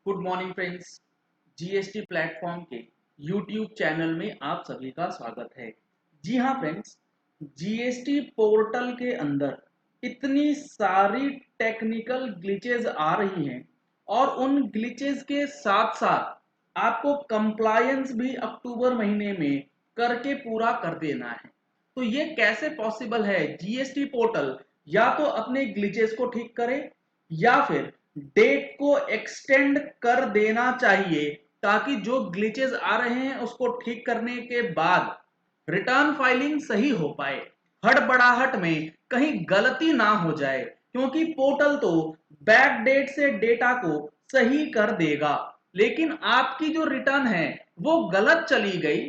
Good morning friends. GST platform के YouTube channel में आप सभी का स्वागत है। जी हाँ फ्रेंड्स, जीएसटी पोर्टल के अंदर इतनी सारी टेक्निकल ग्लिचेस आ रही हैं और उन ग्लिचेस के साथ साथ आपको कंप्लायंस भी अक्टूबर महीने में करके पूरा कर देना है। तो ये कैसे पॉसिबल है? जीएसटी पोर्टल या तो अपने ग्लिचेस को ठीक करे या फिर डेट को एक्सटेंड कर देना चाहिए, ताकि जो ग्लिचेस आ रहे हैं उसको ठीक करने के बाद रिटर्न फाइलिंग सही हो पाए, हड़बड़ाहट में कहीं गलती ना हो जाए, क्योंकि पोर्टल तो बैक डेट से डेटा को सही कर देगा, लेकिन आपकी जो रिटर्न है वो गलत चली गई।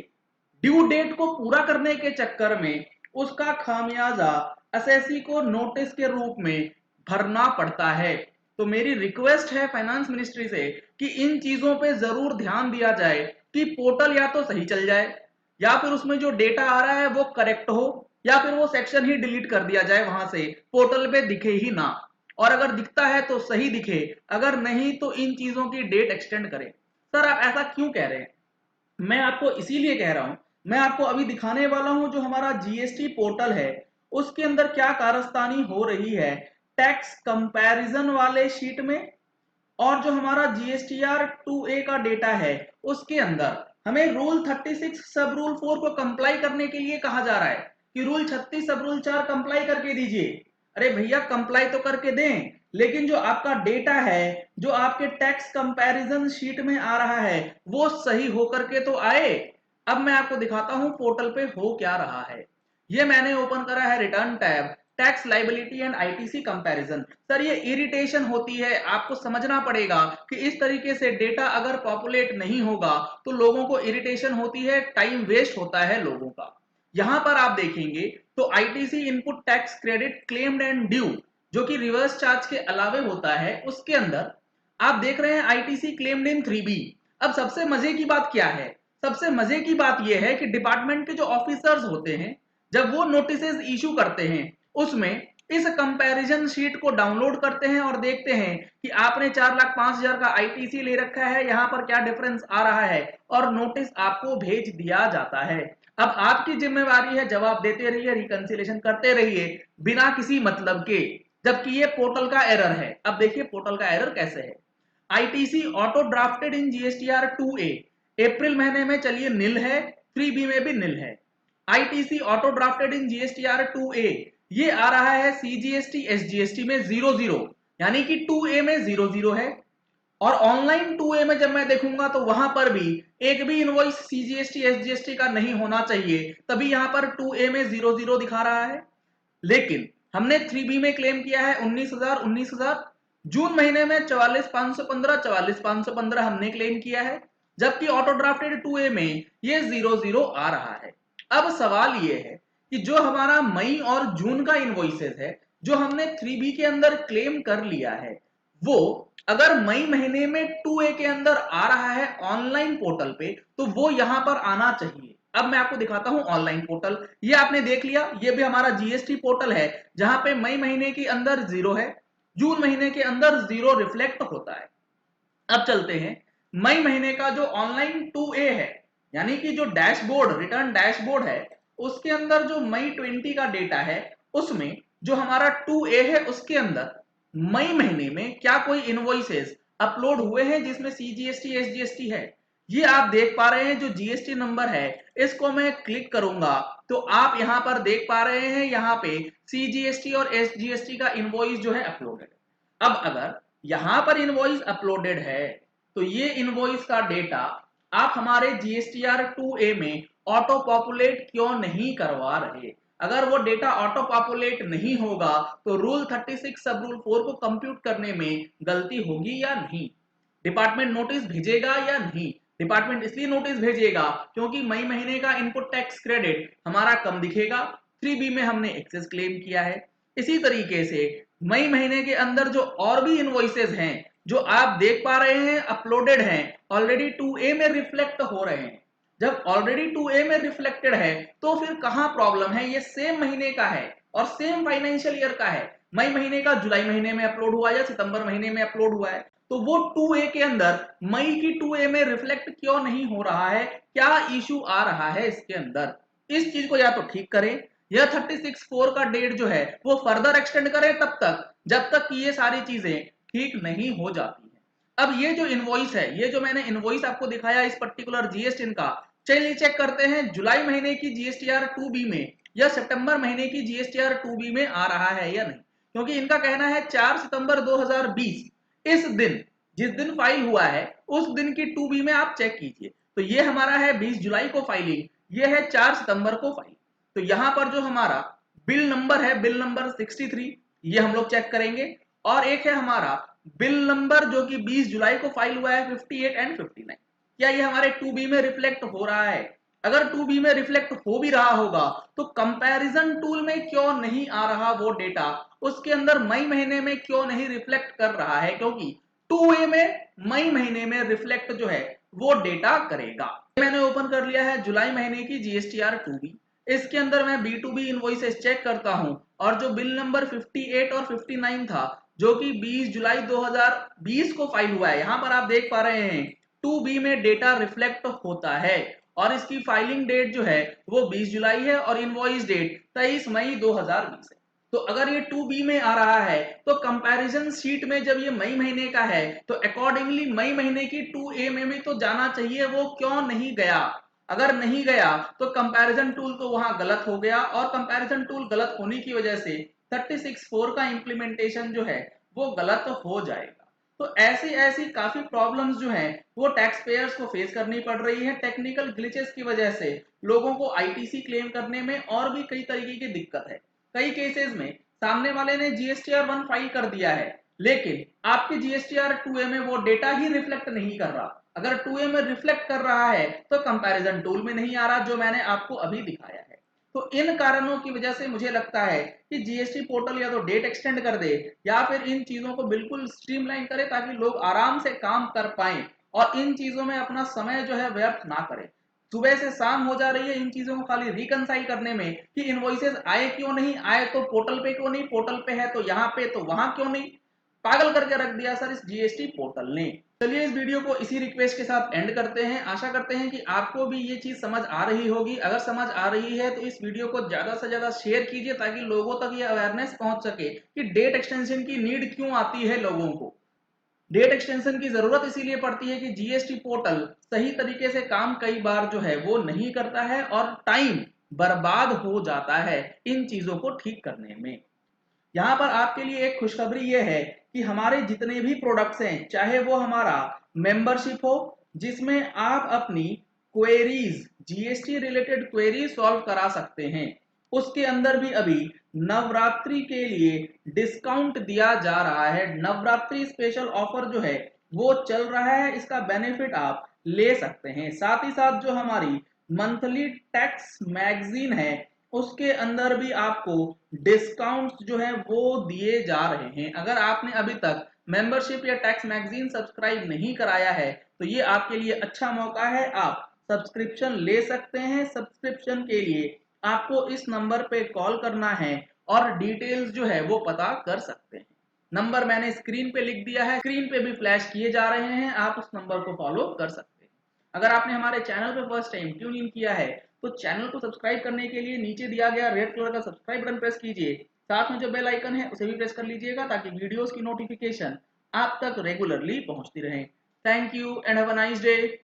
ड्यू डेट को पूरा करने के चक्कर में उसका खामियाजा एसएससी को नोटिस के रूप में भरना पड़ता है। तो मेरी रिक्वेस्ट है फाइनेंस मिनिस्ट्री से कि इन चीजों पे जरूर ध्यान दिया जाए कि पोर्टल या तो सही चल जाए या फिर उसमें जो डेटा आ रहा है वो करेक्ट हो, या फिर वो सेक्शन ही डिलीट कर दिया जाए, वहां से पोर्टल पे दिखे ही ना, और अगर दिखता है तो सही दिखे, अगर नहीं तो इन चीजों की डेट एक्सटेंड करें। सर आप ऐसा क्यों कह रहे हैं? मैं आपको इसीलिए कह रहा हूं, मैं आपको अभी दिखाने वाला हूं जो हमारा जीएसटी पोर्टल है उसके अंदर क्या कारस्तानी हो रही है टैक्स कंपैरिजन वाले शीट में, और जो हमारा जीएसटीआर 2A का डेटा है उसके अंदर हमें रूल 36 सब रूल 4 को कंप्लाई करने के लिए कहा जा रहा है कि रूल 36 सब रूल 4 कंप्लाई करके दीजिए। अरे भैया कंप्लाई तो करके दें, लेकिन जो आपका डेटा है, जो आपके टैक्स कंपैरिजन शीट में आ रहा है, वो सही होकर के तो आए। अब मैं आपको दिखाता हूं पोर्टल पे हो क्या रहा है। ये मैंने ओपन करा है return tab, tax liability and ITC comparison. Sir ये इरिटेशन होती है, आपको समझना पड़ेगा कि इस तरीके से डेटा अगर पॉपुलेट नहीं होगा तो लोगों को इरिटेशन होती है, टाइम वेस्ट होता है लोगों का। यहां पर आप देखेंगे तो ITC input tax credit claimed and due, जो कि रिवर्स चार्ज के अलावे होता है, उसके अंदर आप देख रहे हैं आईटीसी क्लेम्ड इन 3B। अब सबसे मजे की बात क्या है? सबसे मजे की बात यह है कि डिपार्टमेंट के जो ऑफिसर्स होते हैं जब वो नोटिस इशू करते हैं उसमें इस कंपैरिजन शीट को डाउनलोड करते हैं और देखते हैं कि आपने 4,05,000 का आईटीसी ले रखा है, यहां पर क्या डिफरेंस आ रहा है, और नोटिस आपको भेज दिया जाता है। अब आपकी जिम्मेवारी है जवाब देते रहिए, रिकंसिलेशन करते रहिए बिना किसी मतलब के, जबकि ये पोर्टल का एरर है। अब देखिए पोर्टल का एरर कैसे है। आईटीसी ऑटो ड्राफ्टेड इन जीएसटीआर 2A अप्रैल महीने में चलिए नील है, 3B में भी नील है। आईटीसी ऑटो ड्राफ्टेड इन जीएसटीआर 2A ये आ रहा है सीजीएसटी एसजीएसटी में 00, यानी कि 2A में 00 है। और ऑनलाइन 2A में जब मैं देखूंगा तो वहां पर भी एक भी इनवॉइस सीजीएसटी एसजीएसटी का नहीं होना चाहिए, तभी यहां पर 2A में 00 दिखा रहा है। लेकिन हमने 3B में क्लेम किया है 19,000 जून महीने में 44,515 हमने क्लेम किया है, जबकि ऑटो ड्राफ्टेड 2A में ये 00 आ रहा है। अब सवाल ये है कि जो हमारा मई और जून का इनवॉइसेस है जो हमने 3B के अंदर क्लेम कर लिया है, वो अगर मई महीने में 2A के अंदर आ रहा है ऑनलाइन पोर्टल पे तो वो यहां पर आना चाहिए। अब मैं आपको दिखाता हूं ऑनलाइन पोर्टल। ये आपने देख लिया, ये भी हमारा जीएसटी पोर्टल है जहां पे मई महीने के अंदर 0 है, जून महीने के अंदर 0 रिफ्लेक्ट होता है। अब चलते हैं मई महीने का जो ऑनलाइन 2A है, यानी कि जो डैशबोर्ड रिटर्न डैशबोर्ड है, उसके अंदर जो मई 20 का डेटा है उसमें जो हमारा 2A है उसके अंदर मई महीने में क्या कोई इनवॉइसेस अपलोड हुए हैं जिसमें सीजीएसटी एसजीएसटी है। ये आप देख पा रहे हैं, जो जीएसटी नंबर है इसको मैं क्लिक करूंगा तो आप यहां पर देख पा रहे हैं, यहां पे सीजीएसटी और एसजीएसटी का इनवॉइस जो है अपलोडेड। अब अगर यहां पर इनवॉइस अपलोडेड है तो ये इनवॉइस का डेटा आप हमारे जीएसटीआर 2A में ऑटो पॉपुलेट क्यों नहीं करवा रहे? अगर वो डेटा ऑटो पॉपुलेट नहीं होगा तो रूल 36 सब रूल 4 को कंप्यूट करने में गलती होगी या नहीं? डिपार्टमेंट नोटिस भेजेगा या नहीं? डिपार्टमेंट इसलिए नोटिस भेजेगा क्योंकि मई महीने का इनपुट टैक्स क्रेडिट हमारा कम दिखेगा, 3B में हमने एक्सेस क्लेम किया है। इसी तरीके से मई महीने के अंदर जो और भी इनवॉइसेस हैं जो आप देख पा रहे हैं अपलोडेड हैं, ऑलरेडी 2A में रिफ्लेक्ट हो रहे हैं। जब ऑलरेडी 2A में रिफ्लेक्टेड है तो फिर कहां प्रॉब्लम है? ये सेम महीने का है और सेम फाइनेंशियल ईयर का है। मई महीने का जुलाई महीने में अपलोड हुआ या सितंबर महीने में अपलोड हुआ है, तो वो 2A के अंदर मई की 2A में रिफ्लेक्ट क्यों नहीं हो रहा है, क्या इशू आ रहा है इसके अंदर, इस चीज को या तो ठीक करें या 36/4 का डेट जो है वो फर्दर एक्सटेंड करें तब तक जब तक कि ये सारी चीजें ठीक नहीं हो जाती है। अब ये जो इनवॉइस है, ये जो मैंने इनवॉइस आपको दिखाया इस पर्टिकुलर जीएसटी का, चलिए चेक करते हैं जुलाई महीने की जीएसटीआर 2B में या सितंबर महीने की जीएसटीआर 2B में आ रहा है या नहीं, क्योंकि इनका कहना है 4 सितंबर 2020 इस दिन, जिस दिन फाइल हुआ है उस दिन की 2B में आप चेक कीजिए। तो ये हमारा है 20 जुलाई को फाइलिंग, ये है 4 सितंबर को फाइल। तो यहां पर जो हमारा बिल नंबर है, बिल नंबर 63, ये हम लोग चेक करेंगे। और एक है हमारा बिल नंबर जो कि 20 जुलाई को फाइल हुआ है 58 एंड 59, क्या ये हमारे 2B में रिफ्लेक्ट हो रहा है? अगर 2B में रिफ्लेक्ट हो भी रहा होगा तो कंपैरिजन टूल में क्यों नहीं आ रहा वो डेटा, उसके अंदर मई महीने में क्यों नहीं रिफ्लेक्ट कर रहा है, क्योंकि 2A में मई महीने में रिफ्लेक्ट जो है वो डेटा करेगा। मैंने ओपन कर लिया है जुलाई महीने की जीएसटीआर 2B, इसके अंदर मैं B2B इनवॉइसेस चेक करता हूं और जो बिल नंबर 58 और 59 था जो कि 20 जुलाई 2020 को फाइल हुआ है, यहां पर आप देख पा रहे हैं 2B में डेटा रिफ्लेक्ट होता है और इसकी फाइलिंग डेट जो है वो 20 जुलाई है और इनवॉइस डेट 23 मई 2020 है। तो अगर ये 2B में आ रहा है तो कंपैरिजन शीट में जब ये मई महीने का है तो अकॉर्डिंगली मई महीने की 2A में भी तो जाना चाहिए, वो क्यों नहीं गया? अगर नहीं गया तो कंपैरिजन टूल तो वहां गलत हो गया और कंपैरिजन टूल गलत होने की वजह से 36/4 का इंप्लीमेंटेशन जो है वो गलत हो जाएगा। तो ऐसी ऐसी काफी प्रॉब्लम्स जो हैं वो टैक्स पेयर्स को फेस करनी पड़ रही है टेक्निकल ग्लिचेस की वजह से। लोगों को आईटीसी क्लेम करने में और भी कई तरीके की दिक्कत है। कई केसेस में सामने वाले ने जीएसटीआर 1 फाइल कर दिया है लेकिन आपके जीएसटीआर 2A में वो डेटा ही रिफ्लेक्ट नहीं कर रहा। अगर 2A में रिफ्लेक्ट कर रहा है तो कंपैरिजन टूल में नहीं आ रहा, जो मैंने आपको अभी दिखाया है। तो इन कारणों की वजह से मुझे लगता है कि जीएसटी पोर्टल या तो डेट एक्सटेंड कर दे या फिर इन चीजों को बिल्कुल स्ट्रीमलाइन करे ताकि लोग आराम से काम कर पाएं और इन चीजों में अपना समय जो है व्यर्थ ना करें। सुबह से शाम हो जा रही है इन चीजों को खाली रिकनसाइल करने में कि इनवॉइसेस आए क्यों नहीं आए, तो पोर्टल पे क्यों नहीं, पोर्टल पे है तो यहाँ पे तो वहां क्यों नहीं। पागल करके रख दिया सर इस जीएसटी पोर्टल ने। चलिए इस वीडियो को इसी रिक्वेस्ट के साथ एंड करते हैं। आशा करते हैं कि आपको भी ये चीज समझ आ रही होगी। अगर समझ आ रही है तो इस वीडियो को ज्यादा से ज्यादा शेयर कीजिए ताकि लोगों तक ये अवेयरनेस पहुंच सके कि डेट एक्सटेंशन की नीड क्यों आती है लोगों को। डेट एक्सटेंशन की जरूरत इसीलिए पड़ती है कि जीएसटी पोर्टल सही तरीके से काम कई बार जो है वो नहीं करता है और टाइम बर्बाद हो जाता है इन चीजों को ठीक करने में। यहाँ पर आपके लिए एक खुशखबरी ये है कि हमारे जितने भी प्रोडक्ट्स हैं, चाहे वो हमारा मेंबरशिप हो जिसमें आप अपनी queries, GST related query solve करा सकते हैं, उसके अंदर भी अभी नवरात्रि के लिए डिस्काउंट दिया जा रहा है। नवरात्रि स्पेशल ऑफर जो है वो चल रहा है, इसका बेनिफिट आप ले सकते हैं। साथ ही साथ जो हमारी मंथली टैक्स मैगजीन है उसके अंदर भी आपको डिस्काउंट्स जो है वो दिए जा रहे हैं। अगर आपने अभी तक मेंबरशिप या टैक्स मैगजीन सब्सक्राइब नहीं कराया है तो ये आपके लिए अच्छा मौका है, आप सब्सक्रिप्शन ले सकते हैं। सब्सक्रिप्शन के लिए आपको इस नंबर पे कॉल करना है और डिटेल्स जो है वो पता कर सकते हैं। नंबर मैंने स्क्रीन पे लिख दिया है, स्क्रीन पे भी फ्लैश किए जा रहे हैं, आप उस नंबर को फॉलो कर सकते हैं। अगर आपने हमारे चैनल पे फर्स्ट टाइम ट्यून इन किया है तो चैनल को सब्सक्राइब करने के लिए नीचे दिया गया रेड कलर का सब्सक्राइब बटन प्रेस कीजिए। साथ में जो बेल आइकन है उसे भी प्रेस कर लीजिएगा ताकि वीडियोस की नोटिफिकेशन आप तक रेगुलरली पहुंचती रहे। Thank you and have a nice day.